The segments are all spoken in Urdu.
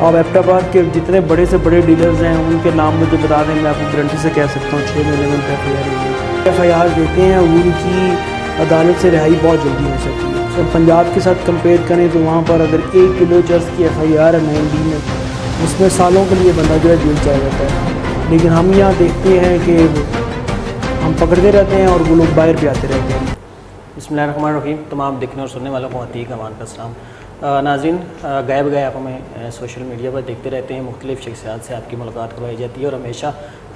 آپ ایبٹ آباد کے جتنے بڑے سے بڑے ڈیلرز ہیں ان کے نام مجھے بتا دیں، میں آپ کو گارنٹی سے کہہ سکتا ہوں 6 مہینے میں ایف آئی آر دیتے ہیں، ان کی عدالت سے رہائی بہت جلدی ہو سکتی ہے۔ تو پنجاب کے ساتھ کمپیئر کریں تو وہاں پر اگر 1 کلو چرس کی ایف آئی آر ہے 9D میں، اس میں سالوں کے لیے بندہ جو ہے جیل چلا جاتا ہے، لیکن ہم یہاں دیکھتے ہیں کہ ہم پکڑتے رہتے ہیں اور وہ لوگ باہر بھی آتے رہتے ہیں۔ بسم اللہ الرحمن الرحیم۔ تمام دیکھنے اور سننے والوں کو عتیق امان کا السلام۔ ناظرین، گئے بگئے آپ ہمیں سوشل میڈیا پر دیکھتے رہتے ہیں، مختلف شخصیات سے آپ کی ملاقات کروائی جاتی ہے، اور ہمیشہ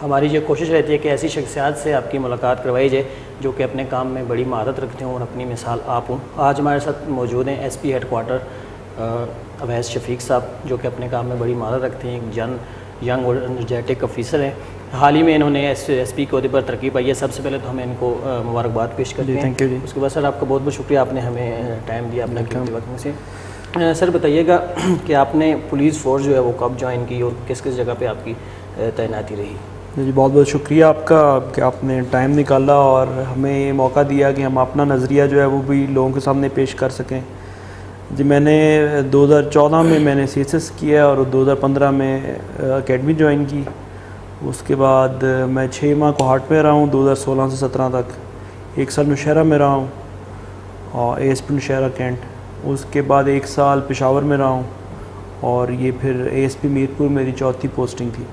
ہماری یہ کوشش رہتی ہے کہ ایسی شخصیات سے آپ کی ملاقات کروائی جائے جو کہ اپنے کام میں بڑی مہارت رکھتے ہوں اور اپنی مثال آپ ہوں۔ آج ہمارے ساتھ موجود ہیں S P headquarter Owais Shafiq صاحب، جو کہ اپنے کام میں بڑی مہارت رکھتے ہیں، ایک ینگ اور انرجیٹک آفیسر ہیں۔ حال ہی میں انہوں نے ایس پی کے عہدے پر ترقی پائی ہے۔ سب سے پہلے تو ہمیں ان کو مبارکباد پیش کرتے ہیں۔ تھینک یو جی۔ اس کے بعد سر آپ کا بہت بہت شکریہ، آپ نے ہمیں ٹائم دیا اپنے قیمتی وقت میں سے۔ سر بتائیے گا کہ آپ نے پولیس فورس جو ہے وہ کب جوائن کی اور کس کس جگہ پہ آپ کی تعیناتی رہی؟ جی بہت بہت شکریہ آپ کا کہ آپ نے ٹائم نکالا اور ہمیں موقع دیا کہ ہم اپنا نظریہ جو ہے وہ بھی لوگوں کے سامنے پیش کر سکیں۔ جی میں نے 2014 میں میں نے CSS کیا اور 2015 میں اکیڈمی جوائن کی۔ اس کے بعد میں 6 ماہ کوہاٹ میں رہا ہوں 2016 سے 17 تک، 1 سال نوشہرہ میں رہا ہوں اور ASP نوشہرہ کینٹ۔ اس کے بعد 1 سال پشاور میں رہا ہوں اور یہ پھر ASP میرپور میری 4تھی پوسٹنگ تھی۔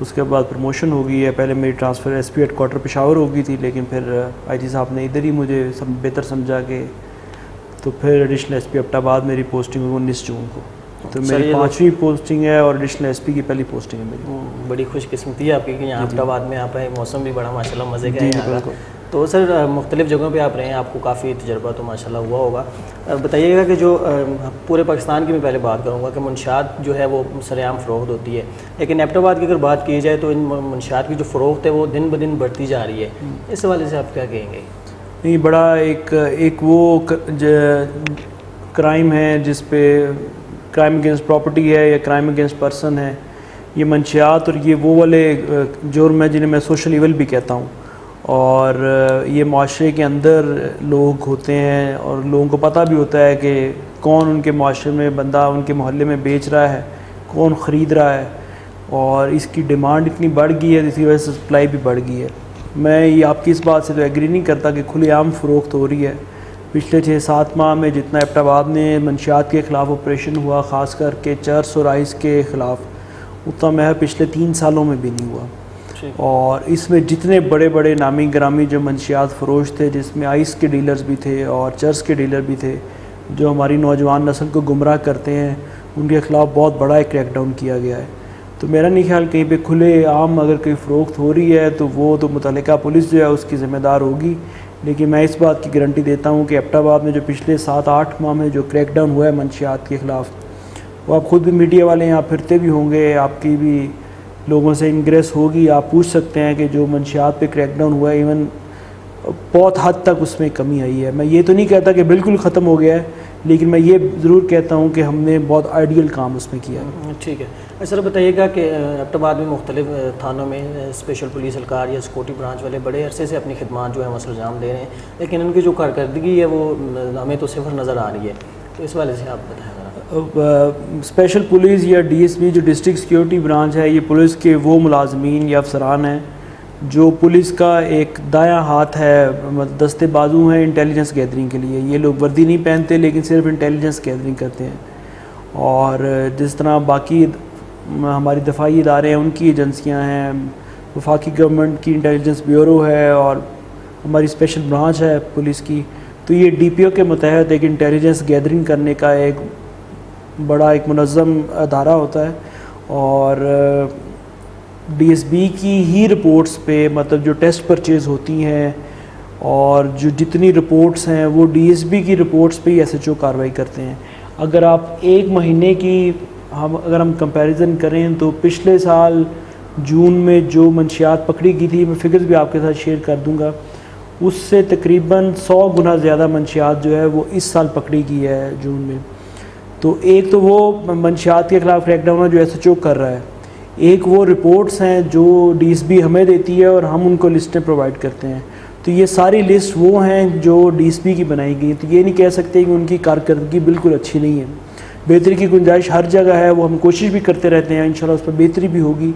اس کے بعد پروموشن ہو گئی ہے، پہلے میری transfer SP headquarter Peshawar ہو گئی تھی، لیکن پھر IG صاحب نے ادھر ہی مجھے بہتر سمجھا کہ تو پھر ایڈیشنل SP ایبٹ آباد میری پوسٹنگ ہوئی 19 جون کو۔ تو میری 5ویں پوسٹنگ ہے اور ایڈیشنل SP کی پہلی پوسٹنگ ہے میری۔ بڑی خوش قسمتی ہے آپ کی کہ یہاں ایبٹ آباد میں آپ ہیں، موسم بھی بڑا ماشاءاللہ مزے کا ہے یہاں کا۔ تو سر مختلف جگہوں پہ آپ رہے ہیں، آپ کو کافی تجربہ تو ماشاءاللہ ہوا ہوگا۔ بتائیے گا کہ جو پورے پاکستان کی میں پہلے بات کروں گا کہ منشیات جو ہے وہ سرعام فروخت ہوتی ہے، لیکن ایبٹ آباد کی اگر بات کی جائے تو ان منشیات کی جو فروخت ہے وہ دن بدن بڑھتی جا رہی ہے، اس حوالے سے آپ کیا کہیں گے؟ نہیں، بڑا ایک وہ کرائم ہے جس پہ کرائم اگینسٹ پراپرٹی ہے یا کرائم اگینسٹ پرسن ہے، یہ منشیات، اور یہ وہ والے جرم ہیں جنہیں میں سوشل ایول بھی کہتا ہوں، اور یہ معاشرے کے اندر لوگ ہوتے ہیں اور لوگوں کو پتہ بھی ہوتا ہے کہ کون ان کے معاشرے میں بندہ ان کے محلے میں بیچ رہا ہے، کون خرید رہا ہے، اور اس کی ڈیمانڈ اتنی بڑھ گئی ہے، اس کی وجہ سے سپلائی بھی بڑھ گئی ہے۔ میں یہ آپ کی اس بات سے تو ایگری نہیں کرتا کہ کھلے عام فروخت ہو رہی ہے۔ پچھلے 6-7 ماہ میں جتنا ایبٹ آباد میں منشیات کے خلاف آپریشن ہوا، خاص کر کے چرس اور آئس کے خلاف، اتنا میں پچھلے 3 سالوں میں بھی نہیں ہوا۔ اور اس میں جتنے بڑے بڑے نامی گرامی جو منشیات فروش تھے، جس میں آئس کے ڈیلرز بھی تھے اور چرس کے ڈیلر بھی تھے، جو ہماری نوجوان نسل کو گمراہ کرتے ہیں، ان کے خلاف بہت بڑا ایک کریک ڈاؤن کیا گیا ہے۔ تو میرا نہیں خیال کہیں پہ کھلے عام اگر کوئی فروخت ہو رہی ہے تو وہ تو متعلقہ پولیس جو ہے اس کی ذمہ دار ہوگی، لیکن میں اس بات کی گارنٹی دیتا ہوں کہ ایبٹ آباد میں جو پچھلے 7-8 ماہ میں جو کریک ڈاؤن ہوا ہے منشیات کے خلاف، وہ آپ خود بھی میڈیا والے یہاں پھرتے بھی ہوں گے، آپ کی بھی لوگوں سے انگریس ہوگی، آپ پوچھ سکتے ہیں کہ جو منشیات پہ کریک ڈاؤن ہوا ہے ایون بہت حد تک اس میں کمی آئی ہے۔ میں یہ تو نہیں کہتا کہ بالکل ختم ہو گیا ہے، لیکن میں یہ ضرور کہتا ہوں کہ ہم نے بہت آئیڈیل کام اس میں کیا ہے۔ ٹھیک ہے سر، بتائیے گا کہ ایبٹ آباد میں مختلف تھانوں میں اسپیشل پولیس اہلکار یا سیکورٹی برانچ والے بڑے عرصے سے اپنی خدمات جو ہے سر انجام دے رہے ہیں، لیکن ان کی جو کارکردگی ہے وہ ہمیں تو صفر نظر آ رہی ہے، تو اس والے سے آپ بتائیں۔ اسپیشل پولیس یا DSP جو ڈسٹرکٹ سیکیورٹی برانچ ہے، یہ پولیس کے وہ ملازمین یا افسران ہیں جو پولیس کا ایک دایاں ہاتھ ہے، دستے بازو ہیں انٹیلیجنس گیدرنگ کے لیے۔ یہ لوگ وردی نہیں پہنتے لیکن صرف انٹیلیجنس گیدرنگ کرتے ہیں، اور جس طرح باقی ہماری دفاعی ادارے ہیں ان کی ایجنسیاں ہیں، وفاقی گورنمنٹ کی انٹیلیجنس بیورو ہے اور ہماری اسپیشل برانچ ہے پولیس کی، تو یہ DPO کے متحد ایک انٹیلیجنس گیدرنگ کرنے کا ایک بڑا ایک منظم ادارہ ہوتا ہے، اور DSB کی ہی رپورٹس پہ مطلب جو ٹیسٹ پرچیز ہوتی ہیں اور جو جتنی رپورٹس ہیں وہ DSB کی رپورٹس پہ ہی SHO کارروائی کرتے ہیں۔ اگر آپ 1 مہینے کی اگر ہم کمپیریزن کریں تو پچھلے سال جون میں جو منشیات پکڑی گئی تھی، میں فگرز بھی آپ کے ساتھ شیئر کر دوں گا، اس سے تقریباً 100 گنا زیادہ منشیات جو ہے وہ اس سال پکڑی گئی ہے جون میں۔ تو ایک تو وہ منشیات کے خلاف کریک ڈاؤن جو SHO کر رہا ہے، ایک وہ رپورٹس ہیں جو DSB ہمیں دیتی ہے اور ہم ان کو لسٹیں پرووائڈ کرتے ہیں۔ تو یہ ساری لسٹ وہ ہیں جو DSB کی بنائی گئی، تو یہ نہیں کہہ سکتے کہ ان کی کارکردگی بالکل اچھی نہیں ہے، بہتری کی گنجائش ہر جگہ ہے، وہ ہم کوشش بھی کرتے رہتے ہیں، انشاءاللہ اس پر بہتری بھی ہوگی،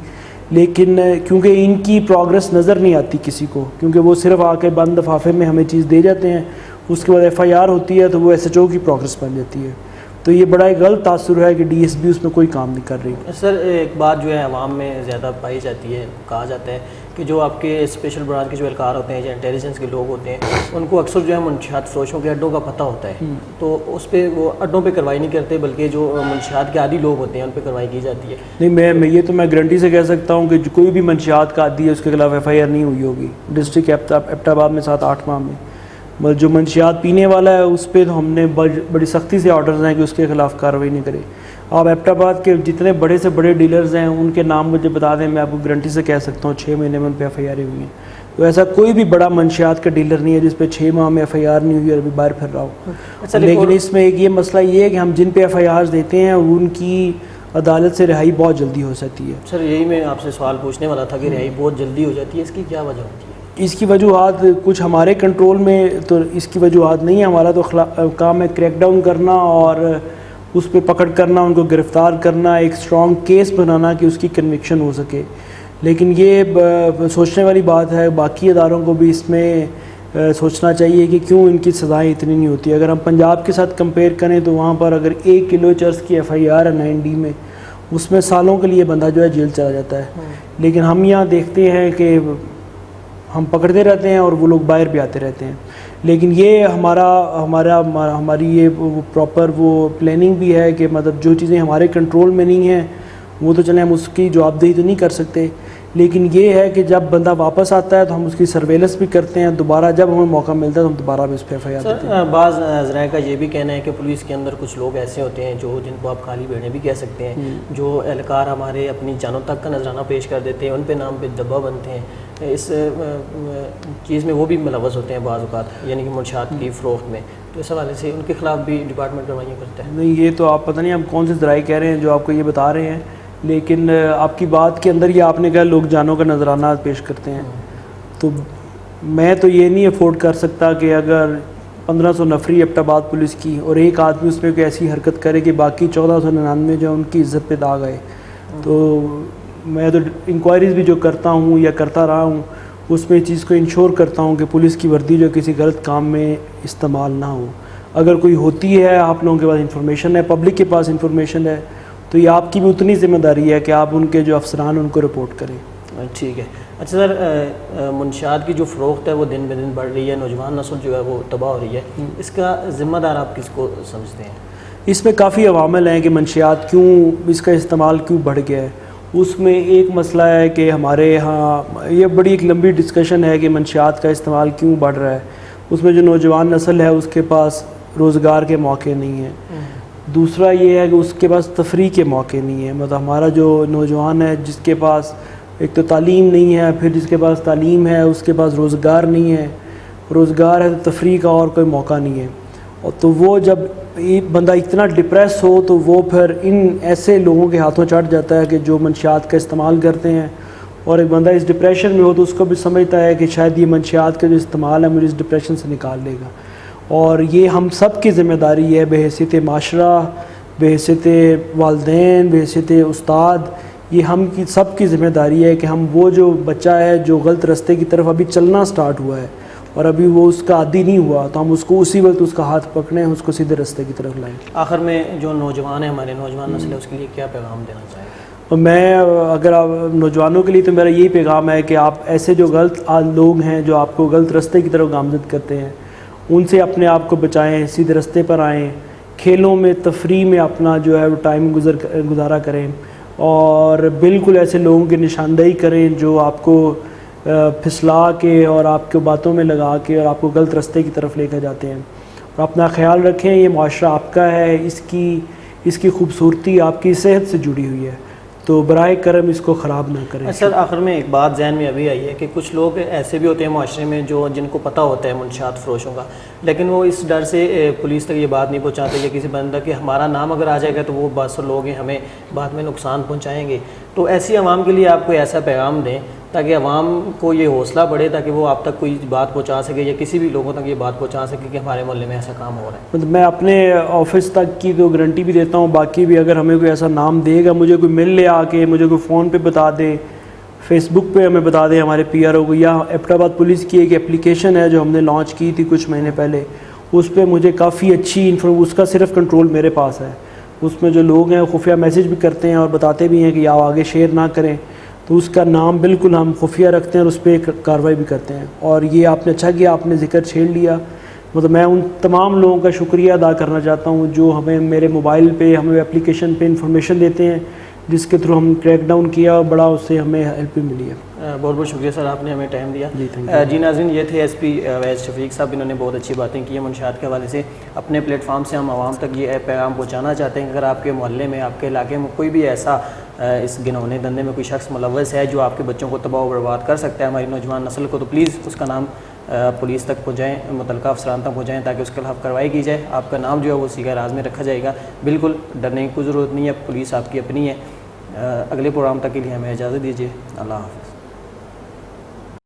لیکن کیونکہ ان کی پروگرس نظر نہیں آتی کسی کو، کیونکہ وہ صرف آ کے بند لفافے میں ہمیں چیز دے جاتے ہیں، اس کے بعد ایف آئی آر ہوتی ہے تو وہ ایس ایچ او کی پروگرس بن جاتی ہے. تو یہ بڑا ایک غلط تاثر ہے کہ ڈی ایس بی اس میں کوئی کام نہیں کر رہی. سر ایک بات جو ہے عوام میں زیادہ پائی جاتی ہے، کہا جاتا ہے کہ جو آپ کے اسپیشل برانچ کے جو اہلکار ہوتے ہیں یا انٹیلیجنس کے لوگ ہوتے ہیں ان کو اکثر جو ہے منشیات فروشوں کے اڈوں کا پتہ ہوتا ہے، تو اس پہ وہ اڈوں پہ کارروائی نہیں کرتے بلکہ جو منشیات کے عادی لوگ ہوتے ہیں ان پہ کارروائی کی جاتی ہے. نہیں، میں گارنٹی سے کہہ سکتا ہوں کہ کوئی بھی منشیات کا عادی ہے اس کے خلاف ایف آئی آر نہیں ہوئی ہوگی ڈسٹرکٹ ایبٹ آباد میں 7-8 ماہ میں. جو منشیات پینے والا ہے اس پہ تو ہم نے بڑی سختی سے آرڈرز ہیں کہ اس کے خلاف کارروائی نہیں کرے. آپ ایبٹ آباد کے جتنے بڑے سے بڑے ڈیلرز ہیں ان کے نام مجھے بتا دیں، میں آپ کو گارنٹی سے کہہ سکتا ہوں 6 مہینے میں ان پہ ایف آئی آر ہوئی ہیں. تو ایسا کوئی بھی بڑا منشیات کا ڈیلر نہیں ہے جس پہ 6 ماہ میں ایف آئی آر نہیں ہوئی اور ابھی باہر پھر رہا ہو. لیکن اس میں ایک یہ مسئلہ یہ ہے کہ ہم جن پہ ایف آئی آرز دیتے ہیں ان کی عدالت سے رہائی بہت جلدی ہو سکتی ہے. سر یہی میں آپ سے سوال پوچھنے والا تھا کہ رہائی بہت جلدی ہو جاتی ہے، اس کی کیا وجہ ہوتی ہے؟ اس کی وجوہات کچھ ہمارے کنٹرول میں تو اس کی وجوہات نہیں ہیں. ہمارا تو کام ہے کریک ڈاؤن کرنا اور اس پہ پکڑ کرنا، ان کو گرفتار کرنا، ایک اسٹرانگ کیس بنانا کہ اس کی کنوکشن ہو سکے. لیکن یہ سوچنے والی بات ہے، باقی اداروں کو بھی اس میں سوچنا چاہیے کہ کیوں ان کی سزائیں اتنی نہیں ہوتی. اگر ہم پنجاب کے ساتھ کمپیئر کریں تو وہاں پر اگر 1 کلو چرس کی ایف آئی آر ہے 9D میں، اس میں سالوں کے لیے بندہ جو ہے جیل چلا جاتا ہے. لیکن ہم یہاں دیکھتے ہیں کہ ہم پکڑتے رہتے ہیں اور وہ لوگ باہر بھی آتے رہتے ہیں. لیکن یہ ہماری یہ پراپر وہ پلاننگ بھی ہے کہ مطلب جو چیزیں ہمارے کنٹرول میں نہیں ہیں وہ تو چلیں ہم اس کی جوابدہی تو نہیں کر سکتے، لیکن یہ ہے کہ جب بندہ واپس آتا ہے تو ہم اس کی سرویلنس بھی کرتے ہیں. دوبارہ جب ہمیں موقع ملتا ہے تو ہم دوبارہ بھی اس پہ ایف آئی آر دیتے ہیں. بعض ذرائع کا یہ بھی کہنا ہے کہ پولیس کے اندر کچھ لوگ ایسے ہوتے ہیں جو جن کو آپ کالی بھیڑیں بھی کہہ سکتے ہیں، جو اہلکار ہمارے اپنی جانوں تک کا نذرانہ پیش کر دیتے ہیں، ان پہ نام پہ دبا بنتے ہیں، اس چیز میں وہ بھی ملوث ہوتے ہیں بعض اوقات، یعنی کہ منشیات کی فروخت میں. تو اس حوالے سے ان کے خلاف بھی ڈپارٹمنٹ کاروائیاں کرتا ہے. نہیں، یہ تو آپ پتہ نہیں آپ کون سے ذرائع کہہ رہے ہیں جو آپ کو یہ بتا رہے ہیں، لیکن آپ کی بات کے اندر یہ آپ نے کہا لوگ جانوں کا نذرانہ پیش کرتے ہیں. تو میں تو یہ نہیں افورڈ کر سکتا کہ اگر 1500 نفری ایبٹ آباد پولیس کی اور ایک آدمی اس میں کوئی ایسی حرکت کرے کہ باقی 1499 جو ان کی عزت پہ داغ آئے. تو میں تو انکوائریز بھی جو کرتا ہوں یا کرتا رہا ہوں اس میں چیز کو انشور کرتا ہوں کہ پولیس کی وردی جو کسی غلط کام میں استعمال نہ ہو. اگر کوئی ہوتی ہے، آپ لوگوں کے پاس انفارمیشن ہے، پبلک کے پاس انفارمیشن ہے، تو یہ آپ کی بھی اتنی ذمہ داری ہے کہ آپ ان کے جو افسران ان کو رپورٹ کریں. ٹھیک ہے. اچھا سر، منشیات کی جو فروخت ہے وہ دن بدن بڑھ رہی ہے، نوجوان نسل جو ہے وہ تباہ ہو رہی ہے، اس کا ذمہ دار آپ کس کو سمجھتے ہیں؟ اس میں کافی عوامل ہیں کہ منشیات کیوں اس کا استعمال کیوں بڑھ گیا ہے. اس میں ایک مسئلہ ہے کہ ہمارے ہاں یہ بڑی ایک لمبی ڈسکشن ہے کہ منشیات کا استعمال کیوں بڑھ رہا ہے. اس میں جو نوجوان نسل ہے اس کے پاس روزگار کے موقع نہیں ہیں. دوسرا یہ ہے کہ اس کے پاس تفریح کے موقع نہیں ہیں. مطلب ہمارا جو نوجوان ہے جس کے پاس ایک تو تعلیم نہیں ہے، پھر جس کے پاس تعلیم ہے اس کے پاس روزگار نہیں ہے، روزگار ہے تو تفریح کا اور کوئی موقع نہیں ہے. اور تو وہ جب بندہ اتنا ڈپریس ہو تو وہ پھر ان ایسے لوگوں کے ہاتھوں چڑھ جاتا ہے کہ جو منشیات کا استعمال کرتے ہیں. اور ایک بندہ اس ڈپریشن میں ہو تو اس کو بھی سمجھتا ہے کہ شاید یہ منشیات کا جو استعمال ہے مجھے اس ڈپریشن سے نکال لے گا. اور یہ ہم سب کی ذمہ داری ہے بحیثیت معاشرہ، بحیثیت والدین، بحیثیت استاد، یہ ہم کی سب کی ذمہ داری ہے کہ ہم وہ جو بچہ ہے جو غلط راستے کی طرف ابھی چلنا سٹارٹ ہوا ہے اور ابھی وہ اس کا عادی نہیں ہوا تو ہم اس کو اسی وقت اس کا ہاتھ پکڑیں، اس کو سیدھے راستے کی طرف لائیں. آخر میں جو نوجوان ہیں، ہمارے نوجوان نسل ہے، اس کے لیے کیا پیغام دینا چاہیں؟ اور میں اگر آپ نوجوانوں کے لیے تو میرا یہی پیغام ہے کہ آپ ایسے جو غلط لوگ ہیں جو آپ کو غلط راستے کی طرف گامزد کرتے ہیں ان سے اپنے آپ کو بچائیں، سیدھے راستے پر آئیں، کھیلوں میں تفریح میں اپنا جو ہے وہ ٹائم گزارا کریں اور بالکل ایسے لوگوں کی نشاندہی کریں جو آپ کو پھسلا کے اور آپ کو باتوں میں لگا کے اور آپ کو غلط راستے کی طرف لے کر جاتے ہیں. اور اپنا خیال رکھیں، یہ معاشرہ آپ کا ہے، اس کی خوبصورتی آپ کی صحت سے جڑی ہوئی ہے، تو براہ کرم اس کو خراب نہ کریں. سر آخر میں ایک بات ذہن میں ابھی آئی ہے کہ کچھ لوگ ایسے بھی ہوتے ہیں معاشرے میں جن کو پتہ ہوتا ہے منشیات فروشوں کا، لیکن وہ اس ڈر سے پولیس تک یہ بات نہیں پہنچاتے یا کسی بندہ کہ ہمارا نام اگر آ جائے گا تو وہ بہت سے لوگ ہیں ہمیں بعد میں نقصان پہنچائیں گے. تو ایسی عوام کے لیے آپ کوئی ایسا پیغام دیں تاکہ عوام کو یہ حوصلہ بڑھے, تاکہ وہ آپ تک کوئی بات پہنچا سکے یا کسی بھی لوگوں تک یہ بات پہنچا سکے کہ ہمارے محلے میں ایسا کام ہو رہا ہے. مطلب میں اپنے آفس تک کی تو گارنٹی بھی دیتا ہوں, باقی بھی اگر ہمیں کوئی ایسا نام دے گا, مجھے کوئی مل لے آ کے, مجھے کوئی فون پہ بتا دے, فیس بک پہ ہمیں بتا دیں ہمارے پی آر او کو, یا ایبٹ آباد پولیس کی ایک اپلیکیشن ہے جو ہم نے لانچ کی تھی کچھ مہینے پہلے, اس پہ مجھے کافی اچھی اس کا صرف کنٹرول میرے پاس ہے. اس میں جو لوگ ہیں خفیہ میسیج بھی کرتے ہیں اور بتاتے بھی ہیں کہ آپ آگے شیئر نہ کریں, تو اس کا نام بالکل ہم خفیہ رکھتے ہیں اور اس پہ کارروائی بھی کرتے ہیں. اور یہ آپ نے اچھا کیا, آپ نے ذکر چھیڑ لیا. مطلب میں ان تمام لوگوں کا شکریہ ادا کرنا چاہتا ہوں جو ہمیں میرے موبائل پہ, ہمیں اپلیکیشن پہ انفارمیشن دیتے ہیں, جس کے تھرو ہم کریک ڈاؤن کیا اور بڑا اس سے ہمیں ہیلپ بھی ملی ہے. بہت بہت شکریہ سر, آپ نے ہمیں ٹائم دیا. جی ناظرین, یہ تھے ایس پی وحید شفیق صاحب, انہوں نے بہت اچھی باتیں کی ہیں منشیات کے حوالے سے. اپنے پلیٹ فارم سے ہم عوام تک یہ پیغام پہنچانا چاہتے ہیں کہ اگر آپ کے محلے میں, آپ کے علاقے میں کوئی بھی ایسا اس گنونے دھندے میں کوئی شخص ملوث ہے جو آپ کے بچوں کو تباہ و برباد کر سکتا ہے, ہماری نوجوان نسل کو, تو پلیز اس کا نام پولیس تک پہنچائیں, متعلقہ افسران تک پہنچائیں تاکہ اس کے خلاف کارروائی کی جائے. آپ کا نام جو ہے وہ سیگہ راز میں رکھا جائے گا. بالکل ڈرنے کی کوئی ضرورت نہیں ہے, پولیس آپ کی اپنی ہے. اگلے پروگرام تک کے لیے ہمیں اجازت دیجیے. اللہ حافظ.